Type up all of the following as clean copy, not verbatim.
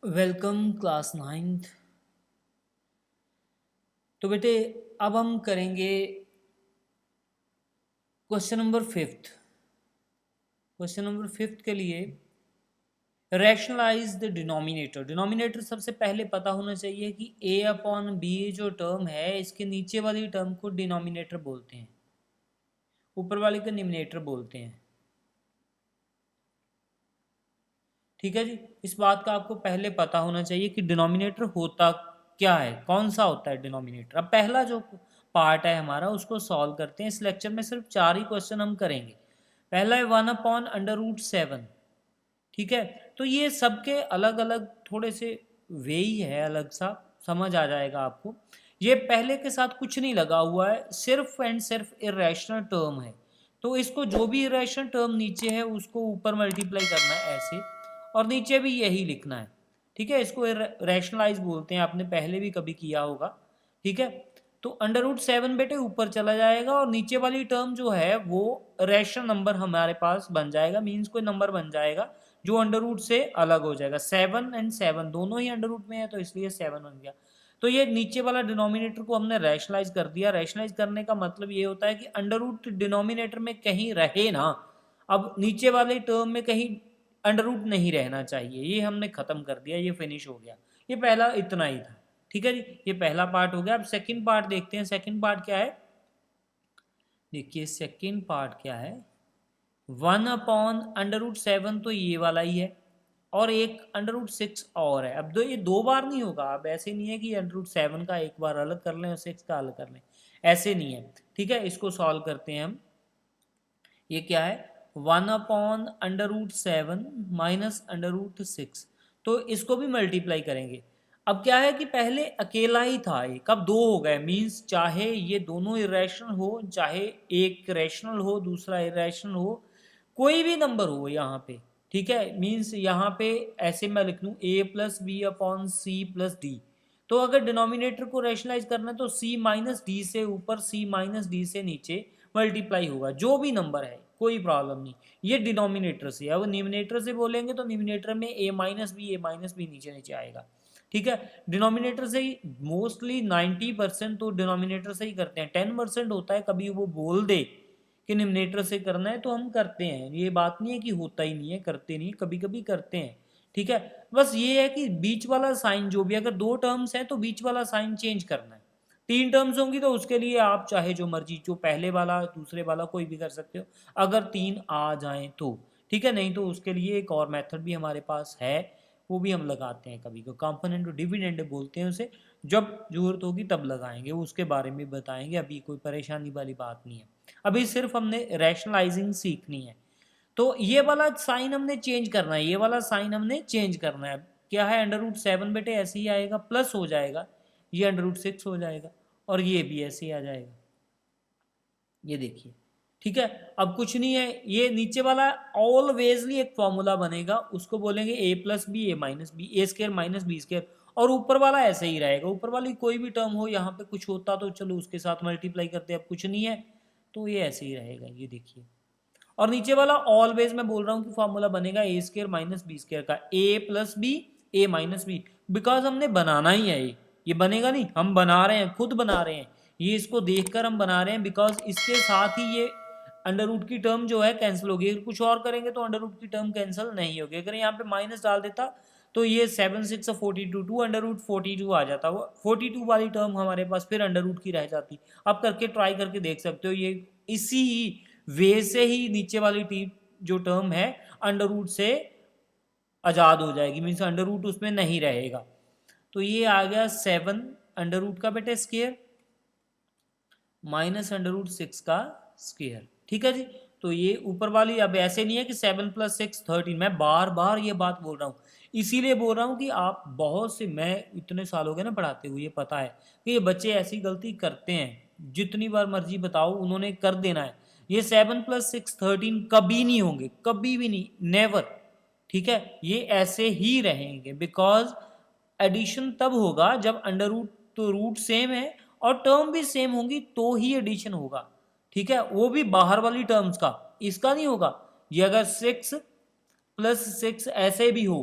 Welcome class ninth. तो बेटे अब हम करेंगे question number fifth. Question number fifth के लिए रैशनलाइज द डिनोमिनेटर। डिनोमिनेटर सबसे पहले पता होना चाहिए कि a अपॉन बी जो टर्म है इसके नीचे वाली टर्म को डिनोमिनेटर बोलते हैं, ऊपर वाले को न्यूमिनेटर बोलते हैं। ठीक है जी, इस बात का आपको पहले पता होना चाहिए कि डिनोमिनेटर होता क्या है, कौन सा होता है डिनोमिनेटर। अब पहला जो पार्ट है हमारा उसको सॉल्व करते हैं। इस लेक्चर में सिर्फ 4 ही क्वेश्चन हम करेंगे। पहला है 1/√7। ठीक है, तो ये सबके अलग अलग थोड़े से वे ही है, अलग सा समझ आ जाएगा आपको। ये पहले के साथ कुछ नहीं लगा हुआ है, सिर्फ एंड सिर्फ इरेशनल टर्म है। तो इसको जो भी इरेशनल टर्म नीचे है उसको ऊपर मल्टीप्लाई करना है ऐसे, और नीचे भी यही लिखना है। ठीक है, इसको रैशनलाइज बोलते हैं, आपने पहले भी कभी किया होगा। ठीक है, तो √7 बेटे ऊपर चला जाएगा और नीचे वाली टर्म जो है वो रैशनल नंबर हमारे पास बन जाएगा, मीन्स कोई नंबर बन जाएगा जो अंडर रूट से अलग हो जाएगा। 7 एंड 7 दोनों ही अंडर रूट में है तो इसलिए 7 बन गया। तो ये नीचे वाला डिनोमिनेटर को हमने रैशनलाइज कर दिया। रैशनलाइज करने का मतलब ये होता है कि अंडर रूट डिनोमिनेटर में कहीं रहे ना, अब नीचे वाले टर्म में कहीं अंडर रूट नहीं रहना चाहिए, ये हमने खत्म कर दिया, ये फिनिश हो गया। ये पहला इतना ही था। ठीक है जी, ये पहला पार्ट हो गया। अब सेकंड पार्ट देखते हैं। सेकंड पार्ट क्या है, देखिए सेकंड पार्ट क्या है। 1/√7 तो ये वाला ही है, और एक √6 और है। अब ये दो बार नहीं होगा। अब ऐसे नहीं है कि √7 का एक बार अलग कर लें और 6 का अलग कर लें, ऐसे नहीं है। ठीक है, इसको सॉल्व करते हैं हम। ये क्या है, 1/√7 माइनस √6। तो इसको भी मल्टीप्लाई करेंगे। अब क्या है कि पहले अकेला ही था एक, अब दो हो गए। मीन्स चाहे ये दोनों इरेशनल हो, चाहे एक रैशनल हो दूसरा इरेशनल हो, कोई भी नंबर हो यहाँ पे। ठीक है, मीन्स यहाँ पे ऐसे मैं लिख लूँ a+b/c+d। तो अगर डिनोमिनेटर को रैशनलाइज करना है तो c माइनस डी से ऊपर c माइनस डी से नीचे मल्टीप्लाई होगा, जो भी नंबर है कोई प्रॉब्लम नहीं। ये डिनोमिनेटर से। अब न्यूमिनेटर से बोलेंगे तो न्यूमिनेटर में a-b नीचे नीचे आएगा। ठीक है, डिनोमिनेटर से ही मोस्टली 90% तो डिनोमिनेटर से ही करते हैं। 10% होता है कभी वो बोल दे कि न्यूमिनेटर से करना है तो हम करते हैं। ये बात नहीं है कि होता ही नहीं है, करते नहीं, कभी कभी करते हैं। ठीक है, बस ये है कि बीच वाला साइन जो भी, अगर दो टर्म्स हैं तो बीच वाला साइन चेंज करना है। 3 टर्म्स होंगी तो उसके लिए आप चाहे जो मर्जी, जो पहले वाला दूसरे वाला कोई भी कर सकते हो, अगर 3 आ जाए तो। ठीक है, नहीं तो उसके लिए एक और मेथड भी हमारे पास है, वो भी हम लगाते हैं कभी को। कंपोनेंट डिविडेंड बोलते हैं उसे, जब जरूरत होगी तब लगाएंगे, उसके बारे में बताएंगे। अभी कोई परेशानी वाली बात नहीं है, अभी सिर्फ हमने रैशनलाइजिंग सीखनी है। तो ये वाला साइन हमने चेंज करना है, ये वाला साइन हमने चेंज करना है। क्या है, √7 बेटे ऐसे ही आएगा, प्लस हो जाएगा, ये √6 हो जाएगा, और ये भी ऐसे ही आ जाएगा। ये देखिए। ठीक है, अब कुछ नहीं है, ये नीचे वाला ऑलवेजली एक फॉर्मूला बनेगा, उसको बोलेंगे a+b और ऊपर वाला ऐसे ही रहेगा। ऊपर वाली कोई भी टर्म हो, यहाँ पे कुछ होता तो चलो उसके साथ मल्टीप्लाई करते, अब कुछ नहीं है तो ये ऐसे ही रहेगा। ये देखिए, और नीचे वाला ऑलवेज मैं बोल रहा हूँ कि फॉर्मूला बनेगा a² - b² का, a+b बिकॉज हमने बनाना ही है। ये बनेगा नहीं, हम बना रहे हैं, खुद बना रहे हैं, ये इसको देखकर हम बना रहे हैं। बिकॉज इसके साथ ही ये अंडर रूट की टर्म जो है कैंसिल होगी। अगर कुछ और करेंगे तो अंडर रूट की टर्म कैंसिल नहीं होगी। अगर यहाँ पे माइनस डाल देता तो ये 7 6 42 2 √42 आ जाता। वो 42 वाली टर्म हमारे पास फिर अंडर रूट की रह जाती। आप करके ट्राई करके देख सकते हो, ये इसी वे से ही नीचे वाली टी जो टर्म है अंडर रूट से आजाद हो जाएगी, मीन्स अंडर रूट उसमें नहीं रहेगा। तो ये आ गया 7 अंडर रूट का बेटे स्केयर माइनस √6 का स्केयर। ठीक है जी, तो ये ऊपर वाली, अब ऐसे नहीं है कि 7 + 6 13। मैं बार बार ये बात बोल रहा हूँ, इसीलिए बोल रहा हूँ कि आप बहुत से, मैं इतने साल हो गए ना पढ़ाते हुए, ये पता है कि ये बच्चे ऐसी गलती करते हैं। जितनी बार मर्जी बताओ उन्होंने कर देना है। ये 7 + 6 13 कभी नहीं होंगे, कभी भी नहीं, नेवर। ठीक है, ये ऐसे ही रहेंगे, बिकॉज एडिशन तब होगा जब अंडर रूट, तो रूट सेम है और टर्म भी सेम होंगी तो ही एडिशन होगा। ठीक है, वो भी बाहर वाली टर्म्स का, इसका नहीं होगा। ये अगर 6 + 6 ऐसे भी हो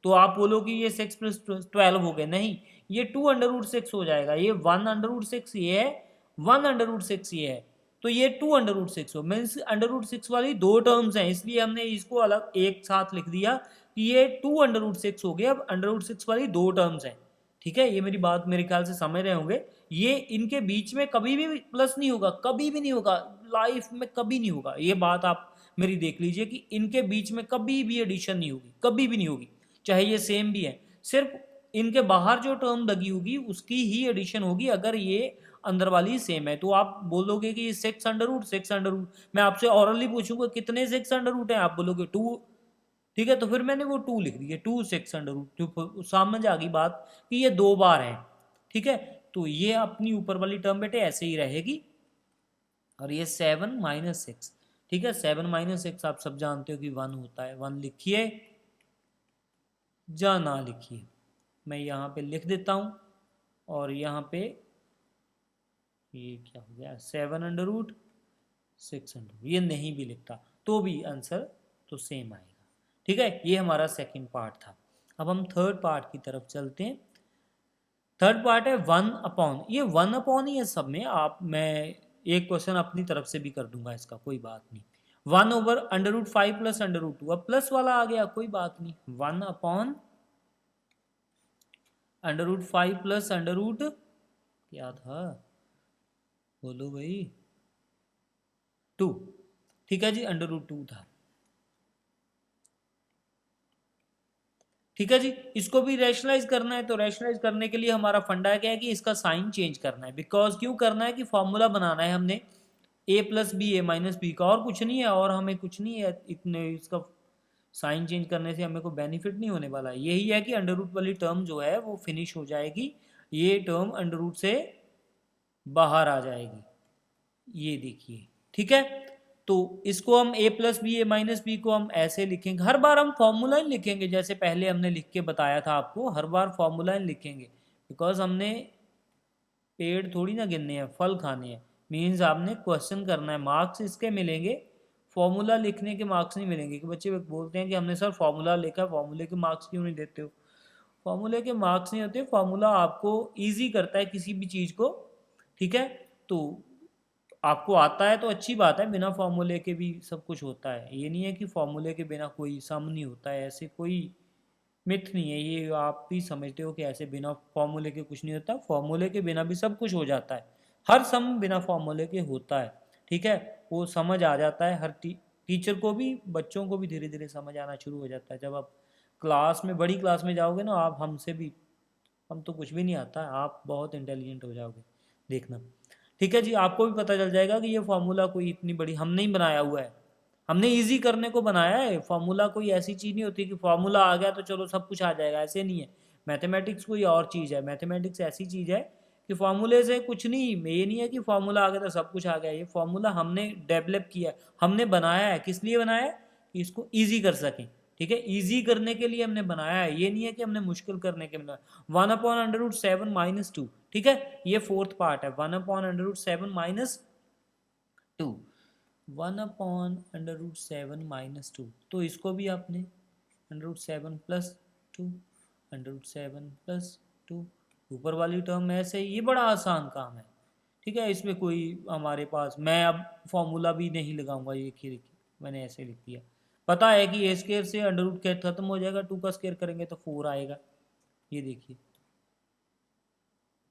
तो आप बोलो कि ये 6 + 12 हो गए, नहीं, ये 2√6 हो जाएगा। ये 1√6 ये है, 1√6 ये है, तो ये 2√6 हो, मीन्स √6 वाली दो टर्म्स हैं, इसलिए हमने इसको अलग एक साथ लिख दिया कि ये 2√6 हो गया। अब √6 वाली दो टर्म्स हैं, ठीक है, ये मेरी बात मेरे ख्याल से समझ रहे होंगे। ये इनके बीच में कभी भी प्लस नहीं होगा, कभी भी नहीं होगा, लाइफ में कभी नहीं होगा। ये बात आप मेरी देख लीजिए कि इनके बीच में कभी भी एडिशन नहीं होगी, कभी भी नहीं होगी, चाहे ये सेम भी है, सिर्फ इनके बाहर जो टर्म लगी होगी उसकी ही एडिशन होगी अगर ये अंदर वाली सेम है। तो आप बोलोगे कि 6√6 मैं आपसे ऑरली पूछूंगा कितने 6 हैं, आप बोलोगे 2, ठीक है, तो फिर मैंने वो 2 लिख दिया, 2 6 समझ आ गई बात कि ये दो बार है, ठीक है। तो ये अपनी ऊपर वाली टर्म बेटे ऐसे ही रहेगी, और ये 7 - 6, ठीक है, 7 - 6 आप सब जानते हो कि 1 होता है, 1 लिखिए या ना लिखिए, मैं यहाँ पे लिख देता हूँ, और यहाँ पे ये क्या हो गया 7√6, ये नहीं भी लिखता तो भी आंसर तो सेम आएगा, ठीक है। ये हमारा सेकंड पार्ट था। अब हम थर्ड पार्ट की तरफ चलते हैं। थर्ड पार्ट है 1/, ये 1/ ही है सब में, आप मैं एक क्वेश्चन अपनी तरफ से भी कर दूंगा, इसका कोई बात नहीं। 1/√5 + √2, अब प्लस वाला आ गया, कोई बात नहीं, 1/√5 + क्या था, बोलो भाई, 2, ठीक है जी, √2 था, ठीक है जी। इसको भी रैशनलाइज करना है, तो रैशनलाइज करने के लिए हमारा फंडा क्या है कि इसका साइन चेंज करना है, बिकॉज क्यों करना है कि फॉर्मूला बनाना है हमने a+b a-b का, और कुछ नहीं है, और हमें कुछ नहीं है, इतने इसका साइन चेंज करने से हमें कोई बेनिफिट नहीं होने वाला है। यही है कि अंडर रूट वाली टर्म जो है वो फिनिश हो जाएगी, ये टर्म अंडर रूट से बाहर आ जाएगी, ये देखिए, ठीक है। तो इसको हम a+b a-b को हम ऐसे लिखेंगे, हर बार हम फॉर्मूला ही लिखेंगे, जैसे पहले हमने लिख के बताया था आपको, हर बार फॉर्मूला ही लिखेंगे, बिकॉज हमने पेड़ थोड़ी ना गिनने हैं, फल खाने हैं, मीन्स आपने क्वेश्चन करना है, मार्क्स इसके मिलेंगे, फॉर्मूला लिखने के मार्क्स नहीं मिलेंगे। कि बच्चे बोलते हैं कि हमने सर फॉर्मूला लिखा, फॉर्मूले के मार्क्स क्यों नहीं देते हो? फॉर्मूले के मार्क्स नहीं होते, फॉर्मूला आपको ईजी करता है किसी भी चीज़ को, ठीक है। तो आपको आता है तो अच्छी बात है, बिना फॉर्मूले के भी सब कुछ होता है, ये नहीं है कि फॉर्मूले के बिना कोई सम नहीं होता है, ऐसे कोई मिथ नहीं है, ये आप भी समझते हो कि ऐसे बिना फॉर्मूले के कुछ नहीं होता, फॉर्मूले के बिना भी सब कुछ हो जाता है, हर सम बिना फॉर्मूले के होता है, ठीक है। वो समझ आ जाता है, हर टीचर को भी, बच्चों को भी धीरे धीरे समझ आना शुरू हो जाता है। जब आप क्लास में, बड़ी क्लास में जाओगे ना, आप हमसे भी, हम तो कुछ भी नहीं आता, आप बहुत इंटेलिजेंट हो जाओगे, देखना, ठीक है जी। आपको भी पता चल जाएगा कि ये फार्मूला कोई इतनी बड़ी हमने ही बनाया हुआ है, हमने इजी करने को बनाया है। फार्मूला कोई ऐसी चीज़ नहीं होती कि फार्मूला आ गया तो चलो सब कुछ आ जाएगा, ऐसे नहीं है। मैथमेटिक्स कोई और चीज़ है, मैथमेटिक्स ऐसी चीज़ है कि फार्मूले से कुछ नहीं, ये नहीं है कि फार्मूला आ गया तो सब कुछ आ गया। ये फार्मूला हमने डेवलप किया, हमने बनाया है, किस लिए बनाया है? कि इसको ईजी कर सकें, ठीक है, ईजी करने के लिए हमने बनाया है, ये नहीं है कि हमने मुश्किल करने के लिए बनाया। 1/√7 - 2, ठीक है, ये फोर्थ पार्ट है, 1/√7 - 2, 1/√7 - 2, तो इसको भी आपने √7 + 2, √7 + 2, ऊपर वाली टर्म ऐसे ही, ये बड़ा आसान काम है, ठीक है। इसमें कोई हमारे पास, मैं अब फॉर्मूला भी नहीं लगाऊंगा, ये देखिए मैंने ऐसे लिख दिया, पता है कि a² से अंडर रूट के खत्म हो जाएगा, 2 का स्क्वायर करेंगे तो 4 आएगा, ये देखिए,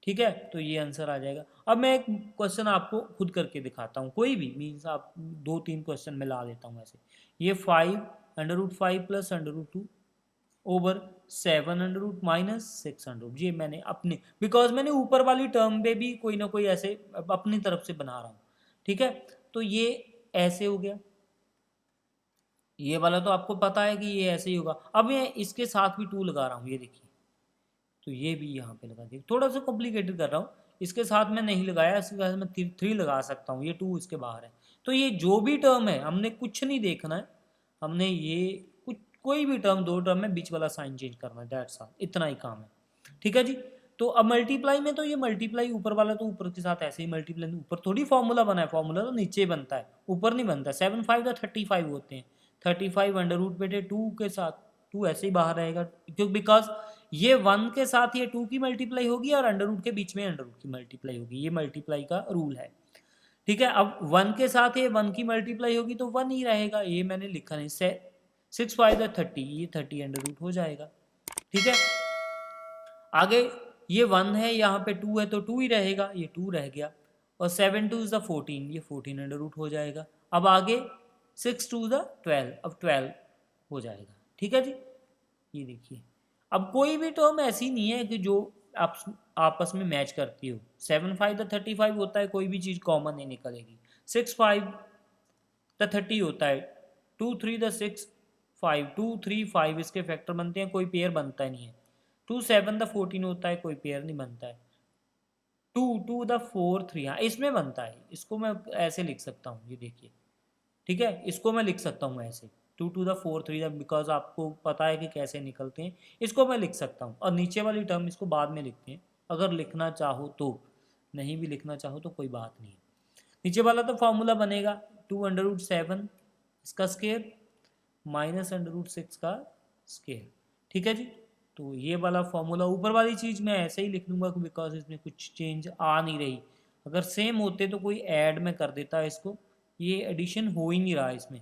ठीक है। तो ये आंसर आ जाएगा। अब मैं एक क्वेश्चन आपको खुद करके दिखाता हूँ, कोई भी मीन्स आप 2-3 क्वेश्चन मिला देता हूँ ऐसे। ये 5 √5 + √2 ओवर 7 - 6, ये मैंने अपने, बिकॉज मैंने ऊपर वाली टर्म पे भी कोई ना कोई ऐसे अपनी तरफ से बना रहा हूँ, ठीक है। तो ये ऐसे हो गया, ये वाला तो आपको पता है कि ये ऐसे ही होगा। अब मैं इसके साथ भी 2 लगा रहा हूँ, ये देखिए, तो ये भी यहाँ पे लगा दिया, थोड़ा सा कॉम्प्लिकेटेड कर रहा हूँ, इसके साथ मैं नहीं लगाया, इसके साथ मैं 3 लगा सकता हूँ, ये 2 इसके बाहर है। तो ये जो भी टर्म है हमने कुछ नहीं देखना है, हमने ये कुछ, कोई भी टर्म, 2 टर्म में बीच वाला साइन चेंज करना है, दैट्स ऑल, इतना ही काम है, ठीक है जी। तो अब मल्टीप्लाई में तो ये मल्टीप्लाई ऊपर वाला तो ऊपर के साथ ऐसे ही मल्टीप्लाई, ऊपर थोड़ी फॉर्मूला बना है, फॉर्मूला तो नीचे बनता है, ऊपर नहीं बनता। 7 5 35 होते हैं, 35 अंडर रूट बेटे 2 के साथ 2 ऐसे ही बाहर रहेगा, क्योंकि बिकॉज ये 1 के साथ ये 2 की मल्टीप्लाई होगी और अंडर रूट के बीच में अंडर रूट की मल्टीप्लाई होगी, ये मल्टीप्लाई का रूल है। ठीक है, अब 1 के साथ ये 1 की मल्टीप्लाई होगी तो 1 ही रहेगा, ये मैंने लिखा नहीं। 6 5 30, ये 30 अंडर रूट हो जाएगा। ठीक है, आगे ये 1 है, यहाँ पे 2 है तो 2 ही रहेगा, ये 2 रह गया। और 7 2 इज द 14, ये 14 अंडर रूट हो जाएगा। अब आगे 6 2 द 12, अब 12 हो जाएगा। ठीक है जी, ये देखिए, अब कोई भी टर्म ऐसी नहीं है कि जो आप आपस में मैच करती हो। 7 5 द 35 होता है, कोई भी चीज़ कॉमन नहीं निकलेगी। 6 5 द 30 होता है, 2 3 द 6 5, 2 3 5 इसके फैक्टर बनते हैं, कोई पेयर बनता ही नहीं है। 2 7 द 14 होता है, कोई पेयर नहीं बनता है। 2 2 द 4 3, हाँ इसमें बनता है, इसको मैं ऐसे लिख सकता हूँ, ये देखिए। ठीक है, इसको मैं लिख सकता हूँ ऐसे, 2 2 द 4 3, बिकॉज आपको पता है कि कैसे निकलते हैं, इसको मैं लिख सकता हूँ। और नीचे वाली टर्म इसको बाद में लिखते हैं, अगर लिखना चाहो तो, नहीं भी लिखना चाहो तो कोई बात नहीं है। नीचे वाला तो फॉर्मूला बनेगा 2 अंडर रूट 7 इसका स्केयर माइनस अंडर रूट 6 का स्केयर। ठीक है जी, तो ये वाला फॉर्मूला, ऊपर वाली चीज़ मैं ऐसे ही लिख लूँगा बिकॉज इसमें कुछ चेंज आ नहीं रही। अगर सेम होते तो कोई ऐड में कर देता इसको, ये एडिशन हो ही नहीं रहा इसमें।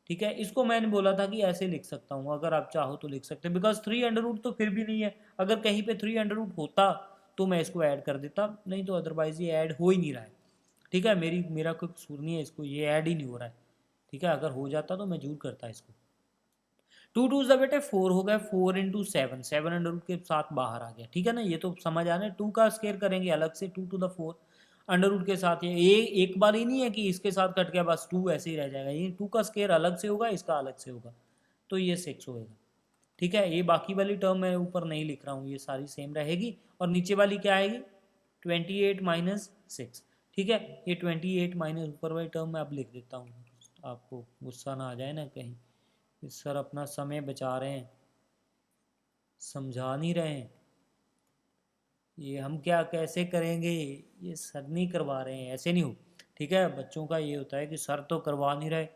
ठीक है, इसको मैंने बोला था कि ऐसे लिख सकता हूँ, अगर आप चाहो तो लिख सकते हैं, बिकॉज 3 अंडर रूट तो फिर भी नहीं है। अगर कहीं पे 3 अंडर रूट होता तो मैं इसको ऐड कर देता, नहीं तो अदरवाइज ये ऐड हो ही नहीं रहा है। ठीक है, मेरा कोई कसूर नहीं है, इसको ये ऐड ही नहीं हो रहा है। ठीक है, अगर हो जाता तो मैं जरूर करता इसको। 2 2 द बेटे 4 हो गया, 4 इंटू 7, 7 अंडर रूट के साथ बाहर आ गया। ठीक है ना, ये तो समझ आना है। 2 का स्केयर करेंगे अलग से, 2 टू द 4 अंडर रूट के साथ, ये एक बार ही नहीं है कि इसके साथ कट गया बस 2 ऐसे ही रह जाएगा, ये 2 का स्केयर अलग से होगा, इसका अलग से होगा, तो ये 6 होएगा। ठीक है, ये बाकी वाली टर्म मैं ऊपर नहीं लिख रहा हूँ, ये सारी सेम रहेगी। और नीचे वाली क्या आएगी, 28 माइनस 6। ठीक है, ये 28 माइनस ऊपर वाली टर्म मैं अब लिख देता हूँ, आपको गुस्सा ना आ जाए ना कहीं, सर अपना समय बचा रहे हैं, समझा नहीं रहे हैं, ये हम क्या कैसे करेंगे, ये सर नहीं करवा रहे हैं, ऐसे नहीं हो। ठीक है, बच्चों का ये होता है कि सर तो करवा नहीं रहे।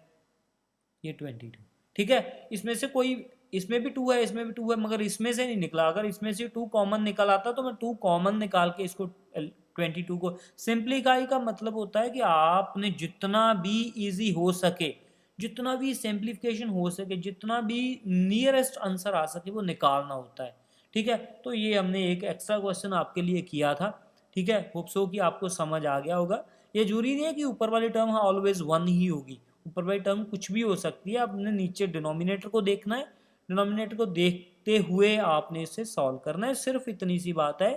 ये 22, ठीक है, इसमें से कोई, इसमें भी 2 है, इसमें भी 2 है, मगर इसमें से नहीं निकला। अगर इसमें से 2 कॉमन निकल आता तो मैं 2 कॉमन निकाल के इसको 22 को, सिंप्लीफाई का मतलब होता है कि आपने जितना भी इजी हो सके, जितना भी सिंप्लीफिकेशन हो सके, जितना भी नियरेस्ट आंसर आ सके वो निकालना होता है। ठीक है, तो ये हमने एक एक्स्ट्रा क्वेश्चन आपके लिए किया था। ठीक है, होप सो कि आपको समझ आ गया होगा। ये जरूरी नहीं है कि ऊपर वाली टर्म ऑलवेज 1 ही होगी, ऊपर वाली टर्म कुछ भी हो सकती है। आपने नीचे डिनोमिनेटर को देखना है, डिनोमिनेटर को देखते हुए आपने इसे सॉल्व करना है। सिर्फ इतनी सी बात है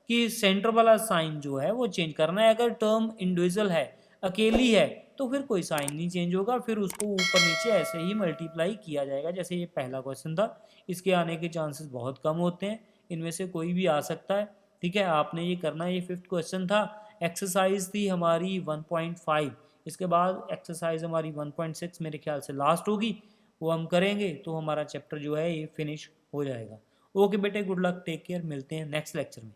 कि सेंटर वाला साइन जो है वो चेंज करना है। अगर टर्म इंडिविजुअल है, अकेली है, तो फिर कोई साइन नहीं चेंज होगा, फिर उसको ऊपर नीचे ऐसे ही मल्टीप्लाई किया जाएगा। जैसे ये पहला क्वेश्चन था, इसके आने के चांसेस बहुत कम होते हैं, इनमें से कोई भी आ सकता है। ठीक है, आपने ये करना है। ये 5th क्वेश्चन था, एक्सरसाइज थी हमारी 1.5, इसके बाद एक्सरसाइज हमारी 1.6 मेरे ख्याल से लास्ट होगी, वो हम करेंगे तो हमारा चैप्टर जो है ये फिनिश हो जाएगा। ओके बेटे, गुड लक, टेक केयर, मिलते हैं नेक्स्ट लेक्चर में।